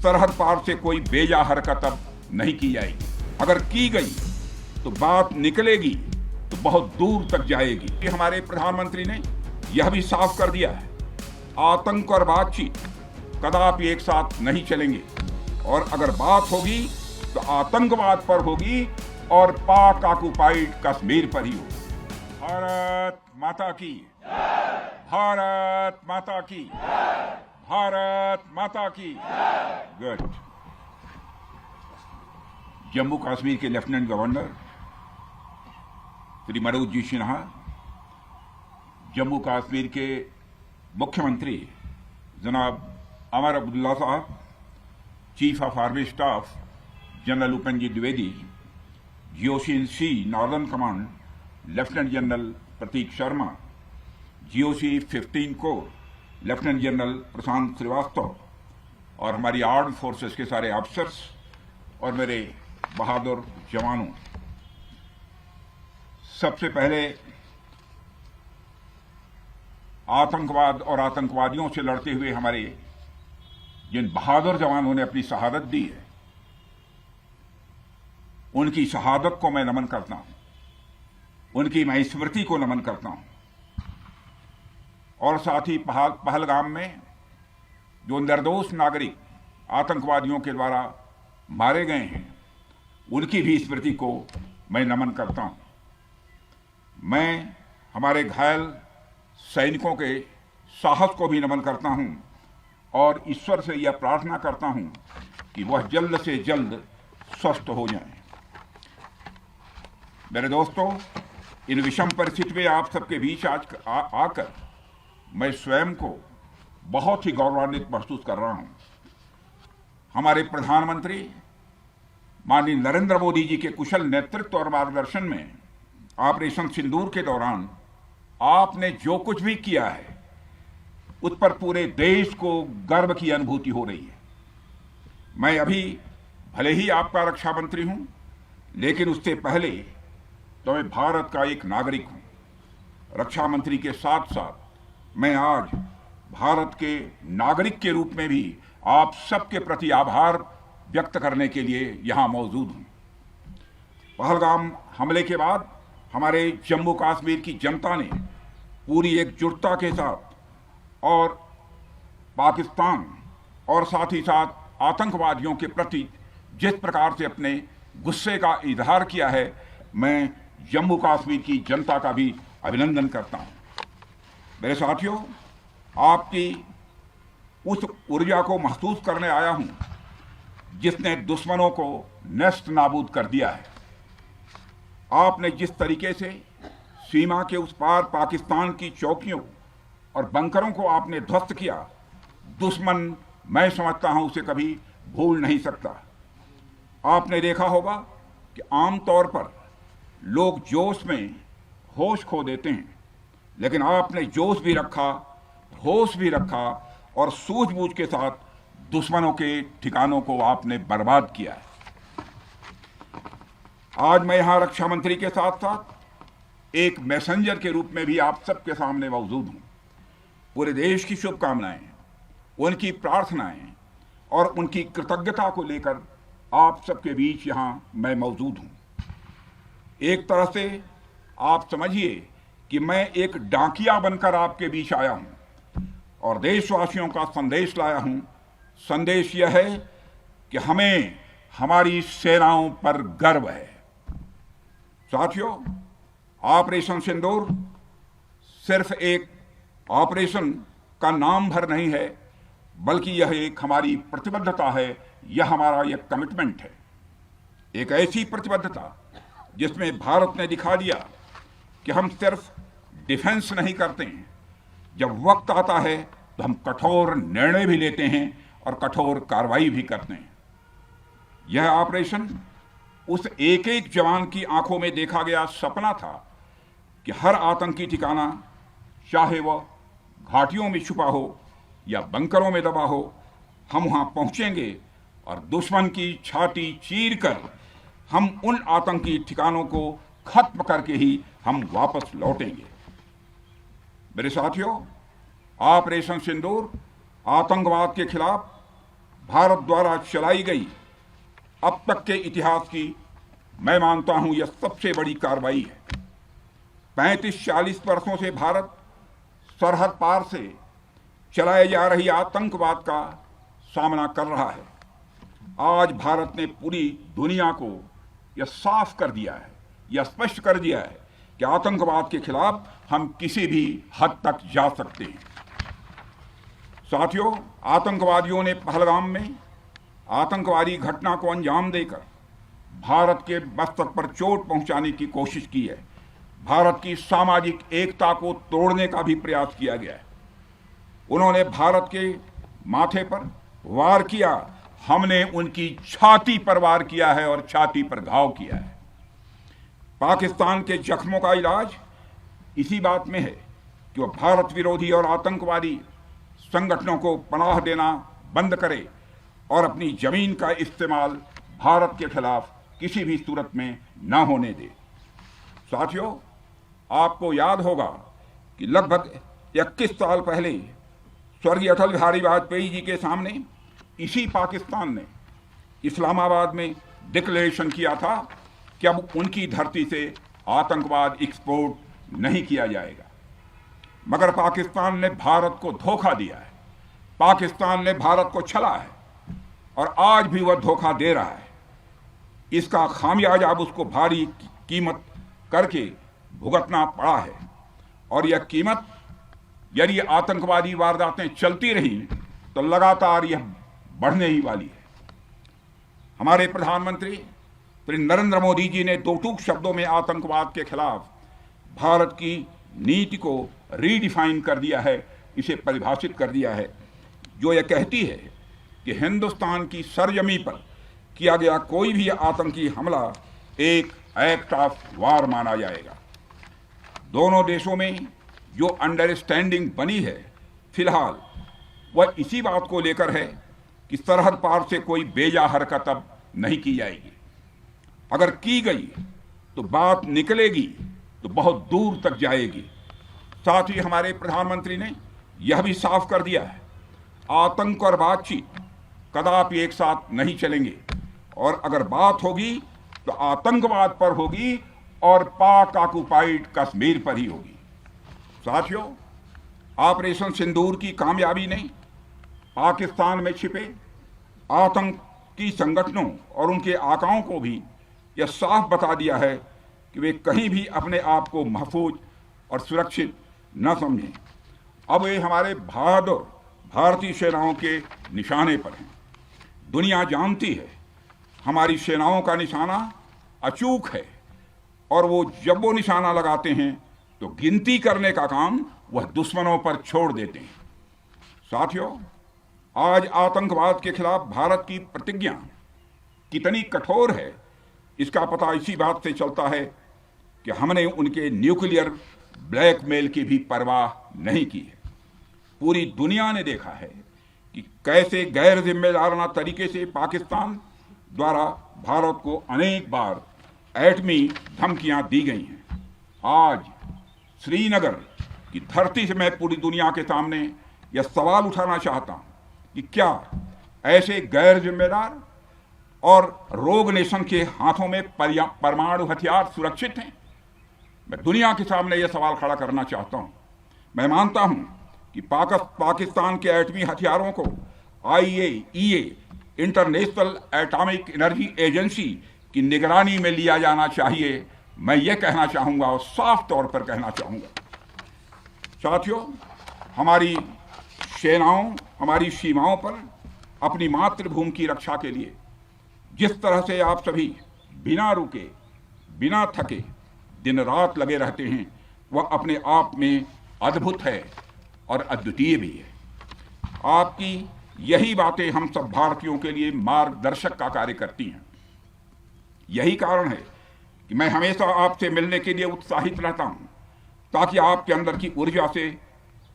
सरहद पार से कोई बेजा हरकत अब नहीं की जाएगी। अगर की गई तो बात निकलेगी तो बहुत दूर तक जाएगी। हमारे प्रधानमंत्री ने यह भी साफ कर दिया है, आतंक और बातचीत कदापि एक साथ नहीं चलेंगे, और अगर बात होगी तो आतंकवाद पर होगी और पाक ऑक्युपाइड कश्मीर पर ही होगी। भारत माता की, भारत माता की, भारत माता की। गुड। जम्मू कश्मीर के लेफ्टिनेंट गवर्नर श्री मनोज जी सिन्हा, जम्मू कश्मीर के मुख्यमंत्री जनाब अमर अब्दुल्ला साहब, chief of army staff general Upendra Dwivedi, GOC-in-C northern command lieutenant general Prateek Sharma, GOC-15 corps lieutenant general Prashant Srivastava, और हमारी आर्म्ड फोर्सेस के सारे ऑफिसर्स और मेरे बहादुर जवानों, सबसे पहले आतंकवाद और आतंकवादियों से लड़ते हुए हमारे जिन बहादुर जवानों ने अपनी शहादत दी है, उनकी शहादत को मैं नमन करता हूं, उनकी मैं स्मृति को नमन करता हूं। और साथ ही पहलगाम में जो निर्दोष नागरिक आतंकवादियों के द्वारा मारे गए हैं, उनकी भी स्मृति को मैं नमन करता हूं। मैं हमारे घायल सैनिकों के साहस को भी नमन करता हूं और ईश्वर से यह प्रार्थना करता हूं कि वह जल्द से जल्द स्वस्थ हो जाएं। मेरे दोस्तों, इन विषम परिस्थिति में आप सबके बीच आज आकर मैं स्वयं को बहुत ही गौरवान्वित महसूस कर रहा हूं। हमारे प्रधानमंत्री माननीय नरेंद्र मोदी जी के कुशल नेतृत्व और मार्गदर्शन में ऑपरेशन सिंदूर के दौरान आपने जो कुछ भी किया है, उस पर पूरे देश को गर्व की अनुभूति हो रही है। मैं अभी भले ही आपका रक्षा मंत्री हूं, लेकिन उससे पहले तो मैं भारत का एक नागरिक हूं। रक्षा मंत्री के साथ साथ मैं आज भारत के नागरिक के रूप में भी आप सबके प्रति आभार व्यक्त करने के लिए यहां मौजूद हूं। पहलगाम हमले के बाद हमारे जम्मू कश्मीर की जनता ने पूरी एकजुटता के साथ और पाकिस्तान और साथ ही साथ आतंकवादियों के प्रति जिस प्रकार से अपने गुस्से का इजहार किया है, मैं जम्मू कश्मीर की जनता का भी अभिनंदन करता हूं। मेरे साथियों, आपकी उस ऊर्जा को महसूस करने आया हूं जिसने दुश्मनों को नष्ट नाबूद कर दिया है। आपने जिस तरीके से सीमा के उस पार पाकिस्तान की चौकियों और बंकरों को आपने ध्वस्त किया, दुश्मन मैं समझता हूं उसे कभी भूल नहीं सकता। आपने देखा होगा कि आमतौर पर लोग जोश में होश खो देते हैं, लेकिन आपने जोश भी रखा, होश भी रखा और सूझबूझ के साथ दुश्मनों के ठिकानों को आपने बर्बाद किया है। आज मैं यहां रक्षा मंत्री के साथ साथ एक मैसेंजर के रूप में भी आप सबके सामने मौजूद हूं। पूरे देश की शुभकामनाएं, उनकी प्रार्थनाएं और उनकी कृतज्ञता को लेकर आप सबके बीच यहां मैं मौजूद हूं। एक तरह से आप समझिए कि मैं एक डाकिया बनकर आपके बीच आया हूं और देशवासियों का संदेश लाया हूं। संदेश यह है कि हमें हमारी सेनाओं पर गर्व है। साथियों, ऑपरेशन सिंदूर सिर्फ एक ऑपरेशन का नाम भर नहीं है, बल्कि यह एक हमारी प्रतिबद्धता है, यह हमारा एक कमिटमेंट है। एक ऐसी प्रतिबद्धता जिसमें भारत ने दिखा दिया कि हम सिर्फ डिफेंस नहीं करते हैं, जब वक्त आता है तो हम कठोर निर्णय भी लेते हैं और कठोर कार्रवाई भी करते हैं। यह ऑपरेशन उस एक एक जवान की आंखों में देखा गया सपना था कि हर आतंकी ठिकाना, चाहे वह घाटियों में छुपा हो या बंकरों में दबा हो, हम वहां पहुंचेंगे और दुश्मन की छाती चीरकर हम उन आतंकी ठिकानों को खत्म करके ही हम वापस लौटेंगे। मेरे साथियों, ऑपरेशन सिंदूर आतंकवाद के खिलाफ भारत द्वारा चलाई गई अब तक के इतिहास की मैं मानता हूं यह सबसे बड़ी कार्रवाई है। 35-40 वर्षों से भारत सरहद पार से चलाए जा रही आतंकवाद का सामना कर रहा है। आज भारत ने पूरी दुनिया को यह साफ कर दिया है, यह स्पष्ट कर दिया है कि आतंकवाद के खिलाफ हम किसी भी हद तक जा सकते हैं। साथियों, आतंकवादियों ने पहलगाम में आतंकवादी घटना को अंजाम देकर भारत के मस्तक पर चोट पहुंचाने की कोशिश की है। भारत की सामाजिक एकता को तोड़ने का भी प्रयास किया गया है। उन्होंने भारत के माथे पर वार किया, हमने उनकी छाती पर वार किया है और छाती पर घाव किया है। पाकिस्तान के जख्मों का इलाज इसी बात में है कि वह भारत विरोधी और आतंकवादी संगठनों को पनाह देना बंद करे और अपनी जमीन का इस्तेमाल भारत के खिलाफ किसी भी सूरत में न होने दे। साथियों, आपको याद होगा कि लगभग 21 साल पहले स्वर्गीय अटल बिहारी वाजपेयी जी के सामने इसी पाकिस्तान ने इस्लामाबाद में डिक्लेरेशन किया था कि अब उनकी धरती से आतंकवाद एक्सपोर्ट नहीं किया जाएगा। मगर पाकिस्तान ने भारत को धोखा दिया है, पाकिस्तान ने भारत को छला है और आज भी वह धोखा दे रहा है। इसका खामियाजा अब उसको भारी कीमत करके भुगतना पड़ा है और यह कीमत यदि आतंकवादी वारदातें चलती रही तो लगातार यह बढ़ने ही वाली है। हमारे प्रधानमंत्री श्री नरेंद्र मोदी जी ने दो टूक शब्दों में आतंकवाद के खिलाफ भारत की नीति को रीडिफाइन कर दिया है, इसे परिभाषित कर दिया है, जो यह कहती है कि हिंदुस्तान की सरजमी पर किया गया कोई भी आतंकी हमला एक एक्ट ऑफ वार माना जाएगा। दोनों देशों में जो अंडरस्टैंडिंग बनी है फिलहाल वह इसी बात को लेकर है कि सरहद पार से कोई बेजा हरकत अब नहीं की जाएगी। अगर की गई तो बात निकलेगी तो बहुत दूर तक जाएगी। साथ ही हमारे प्रधानमंत्री ने यह भी साफ कर दिया है, आतंक और बातचीत कदापि एक साथ नहीं चलेंगे और अगर बात होगी तो आतंकवाद पर होगी और पाक ऑक्युपाइड कश्मीर पर ही होगी। साथियों, ऑपरेशन सिंदूर की कामयाबी ने पाकिस्तान में छिपे आतंकी संगठनों और उनके आकाओं को भी यह साफ बता दिया है कि वे कहीं भी अपने आप को महफूज और सुरक्षित न समझें। अब वे हमारे बहादुर भारतीय सेनाओं के निशाने पर हैं। दुनिया जानती है हमारी सेनाओं का निशाना अचूक है और वो जब वो निशाना लगाते हैं तो गिनती करने का काम वह दुश्मनों पर छोड़ देते हैं। साथियों, आज आतंकवाद के खिलाफ भारत की प्रतिज्ञा कितनी कठोर है इसका पता इसी बात से चलता है कि हमने उनके न्यूक्लियर ब्लैकमेल की भी परवाह नहीं की है। पूरी दुनिया ने देखा है कि कैसे गैर जिम्मेदाराना तरीके से पाकिस्तान द्वारा भारत को अनेक बार एटमी धमकियां दी गई हैं। आज श्रीनगर की धरती से मैं पूरी दुनिया के सामने यह सवाल उठाना चाहता हूं कि क्या ऐसे गैर जिम्मेदार और रोग नेशन के हाथों में परमाणु हथियार सुरक्षित हैं? मैं दुनिया के सामने यह सवाल खड़ा करना चाहता हूं। मैं मानता हूं कि पाकिस्तान के एटमी हथियारों को IAEA international atomic energy agency की निगरानी में लिया जाना चाहिए। मैं ये कहना चाहूँगा और साफ तौर पर कहना चाहूँगा। साथियों, हमारी सेनाओं हमारी सीमाओं पर अपनी मातृभूमि की रक्षा के लिए जिस तरह से आप सभी बिना रुके बिना थके दिन रात लगे रहते हैं वह अपने आप में अद्भुत है और अद्वितीय भी है। आपकी यही बातें हम सब भारतीयों के लिए मार्गदर्शक का कार्य करती हैं। यही कारण है कि मैं हमेशा आपसे मिलने के लिए उत्साहित रहता हूं ताकि आपके अंदर की ऊर्जा से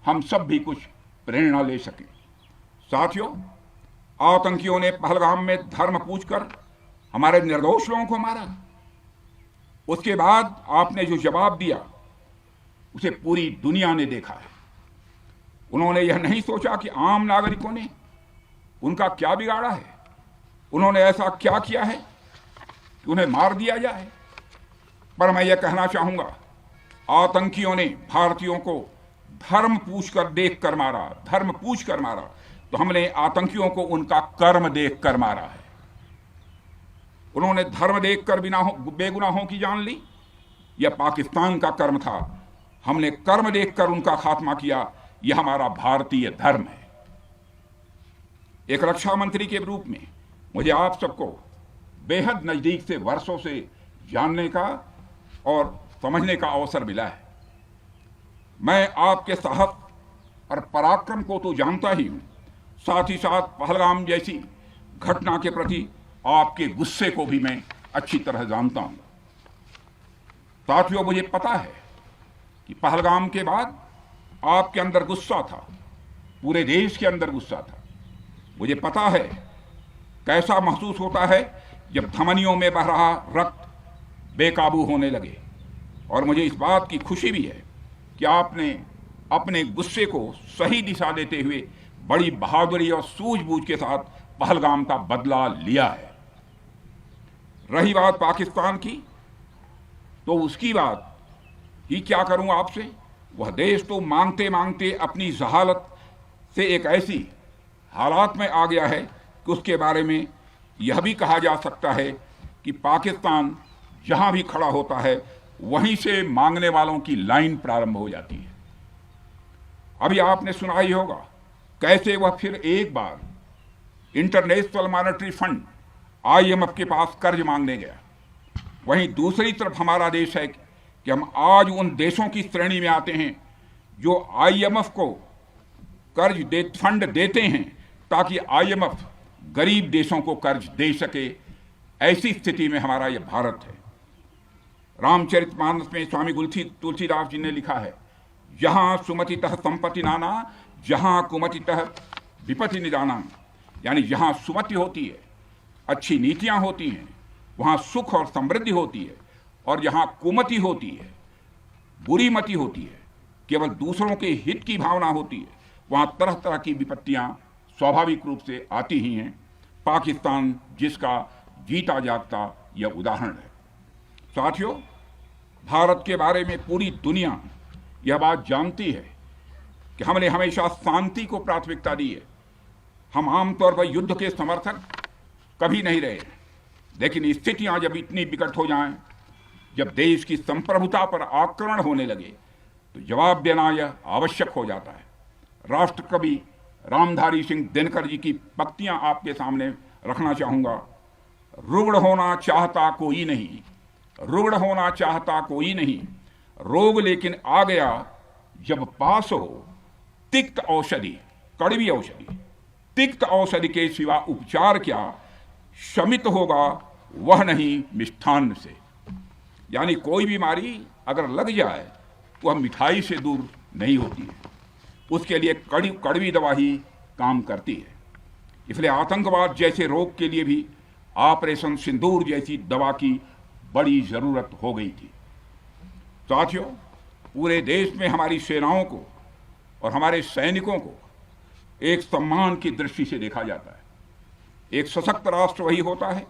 हम सब भी कुछ प्रेरणा ले सकें। साथियों, आतंकियों ने पहलगाम में धर्म पूछकर हमारे निर्दोष लोगों को मारा। उसके बाद आपने जो जवाब दिया उसे पूरी दुनिया ने देखा है। उन्होंने यह नहीं सोचा कि आम नागरिकों ने उनका क्या बिगाड़ा है? उन्होंने ऐसा क्या किया है कि उन्हें मार दिया जाए? पर मैं यह कहना चाहूंगा, आतंकियों ने भारतीयों को धर्म पूछकर देखकर मारा, धर्म पूछकर मारा, तो हमने आतंकियों को उनका कर्म देखकर मारा है। उन्होंने धर्म देखकर बेगुनाहों की जान ली, यह पाकिस्तान का कर्म था। हमने कर्म देखकर उनका खात्मा किया, यह हमारा भारतीय धर्म है। एक रक्षा मंत्री के रूप में मुझे आप सबको बेहद नजदीक से वर्षों से जानने का और समझने का अवसर मिला है। मैं आपके साहस और पराक्रम को तो जानता ही हूं, साथ ही साथ पहलगाम जैसी घटना के प्रति आपके गुस्से को भी मैं अच्छी तरह जानता हूं। साथियों, मुझे पता है कि पहलगाम के बाद आपके अंदर गुस्सा था, पूरे देश के अंदर गुस्सा था। मुझे पता है कैसा महसूस होता है जब धमनियों में बह रहा रक्त बेकाबू होने लगे, और मुझे इस बात की खुशी भी है कि आपने अपने गुस्से को सही दिशा देते हुए बड़ी बहादुरी और सूझबूझ के साथ पहलगाम का बदला लिया है। रही बात पाकिस्तान की, तो उसकी बात ही क्या करूं आपसे। वह देश तो मांगते मांगते अपनी जहालत से एक ऐसी हालात में आ गया है कि उसके बारे में यह भी कहा जा सकता है कि पाकिस्तान जहां भी खड़ा होता है वहीं से मांगने वालों की लाइन प्रारंभ हो जाती है। अभी आपने सुना ही होगा कैसे वह फिर एक बार इंटरनेशनल मॉनेटरी फंड IMF के पास कर्ज मांगने गया। वहीं दूसरी तरफ हमारा देश है कि हम आज उन देशों की श्रेणी में आते हैं जो IMF को फंड देते हैं ताकि IMF गरीब देशों को कर्ज दे सके। ऐसी स्थिति में हमारा यह भारत है। रामचरितमानस में स्वामी तुलसीदास जी ने लिखा है, जहां सुमतितः संपत्ति नाना, जहां कुमतितः विपत्ति निदाना। यानी जहां सुमति होती है, अच्छी नीतियां होती हैं, वहां सुख और समृद्धि होती है, और जहां कुमति होती है, बुरी मति होती है, केवल दूसरों के हित की भावना होती है, वहां तरह तरह की विपत्तियां स्वाभाविक रूप से आती ही हैं। पाकिस्तान जिसका जीता जागता यह उदाहरण है। साथियों, भारत के बारे में पूरी दुनिया यह बात जानती है कि हमने हमेशा शांति को प्राथमिकता दी है। हम आमतौर पर युद्ध के समर्थक कभी नहीं रहे, लेकिन स्थितियां जब इतनी विकट हो जाएं, जब देश की संप्रभुता पर आक्रमण होने लगे, तो जवाब देना यह आवश्यक हो जाता है। राष्ट्र कवि रामधारी सिंह दिनकर जी की पंक्तियां आपके सामने रखना चाहूंगा। रुग्ण होना चाहता कोई नहीं, रुग्ण होना चाहता कोई नहीं, रोग लेकिन आ गया जब पास हो तिक्त औषधि, कड़वी औषधि। तिक्त औषधि के सिवा उपचार क्या, शमित होगा वह नहीं मिष्ठान्न से। यानी कोई बीमारी अगर लग जाए तो वह मिठाई से दूर नहीं होती है, उसके लिए कड़वी दवा ही काम करती है। इसलिए आतंकवाद जैसे रोग के लिए भी ऑपरेशन सिंदूर जैसी दवा की बड़ी जरूरत हो गई थी। साथियों, पूरे देश में हमारी सेनाओं को और हमारे सैनिकों को एक सम्मान की दृष्टि से देखा जाता है। एक सशक्त राष्ट्र वही होता है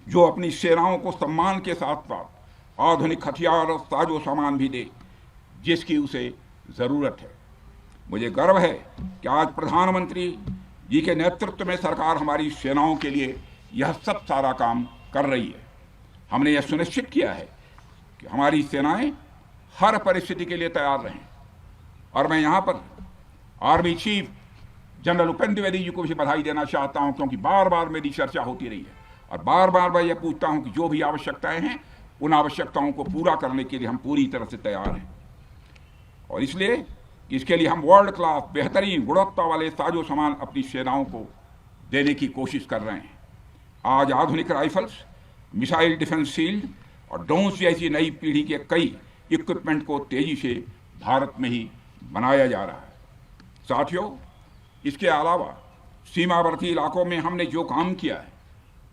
जो अपनी सेनाओं को सम्मान के साथ साथ आधुनिक हथियार और साजो सामान भी दे जिसकी उसे जरूरत है। मुझे गर्व है कि आज प्रधानमंत्री जी के नेतृत्व में सरकार हमारी सेनाओं के लिए यह सब सारा काम कर रही है। हमने यह सुनिश्चित किया है कि हमारी सेनाएं हर परिस्थिति के लिए तैयार रहें। और मैं यहाँ पर army chief general Upendra Dwivedi ji को भी बधाई देना चाहता हूँ, क्योंकि बार बार मेरी चर्चा होती रही है और बार बार मैं यह पूछता हूँ कि जो भी आवश्यकताएं हैं उन आवश्यकताओं को पूरा करने के लिए हम पूरी तरह से तैयार हैं। और इसलिए इसके लिए हम वर्ल्ड क्लास बेहतरीन गुणवत्ता वाले साजो सामान अपनी सेनाओं को देने की कोशिश कर रहे हैं। आज आधुनिक राइफल्स, मिसाइल डिफेंस शील्ड और ड्रोन्स जैसी नई पीढ़ी के कई इक्विपमेंट को तेजी से भारत में ही बनाया जा रहा है। साथियों, इसके अलावा सीमावर्ती इलाकों में हमने जो काम किया है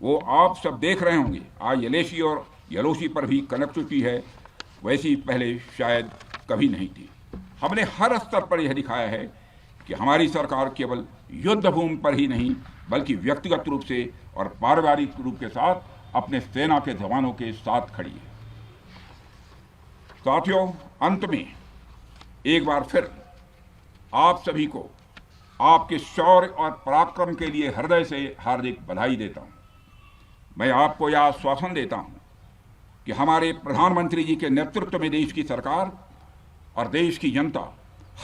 वो आप सब देख रहे होंगे। आज एलएसी और एलओसी पर भी कनेक्टिविटी है, वैसी पहले शायद कभी नहीं थी। हमने हर स्तर पर यह दिखाया है कि हमारी सरकार केवल युद्ध भूमि पर ही नहीं बल्कि व्यक्तिगत रूप से और पारिवारिक रूप के साथ अपने सेना के जवानों के साथ खड़ी है। साथियों, अंत में एक बार फिर आप सभी को आपके शौर्य और पराक्रम के लिए हृदय से हार्दिक बधाई देता हूं। मैं आपको यह आश्वासन देता हूं कि हमारे प्रधानमंत्री जी के नेतृत्व में देश की सरकार और देश की जनता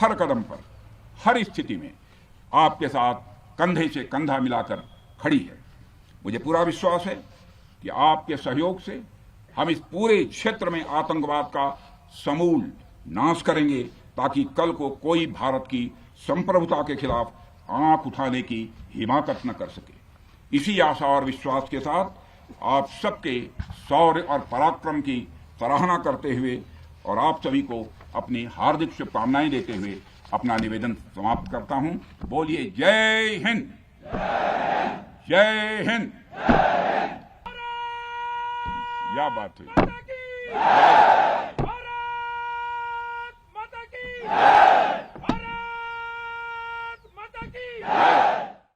हर कदम पर, हर स्थिति में आपके साथ कंधे से कंधा मिलाकर खड़ी है। मुझे पूरा विश्वास है कि आपके सहयोग से हम इस पूरे क्षेत्र में आतंकवाद का समूल नाश करेंगे, ताकि कल को कोई भारत की संप्रभुता के खिलाफ आंख उठाने की हिमाकत न कर सके। इसी आशा और विश्वास के साथ आप सबके शौर्य और पराक्रम की सराहना करते हुए और आप सभी को अपनी हार्दिक शुभकामनाएं देते हुए अपना निवेदन समाप्त करता हूं। बोलिए जय हिंद, जय हिंद। क्या बात है।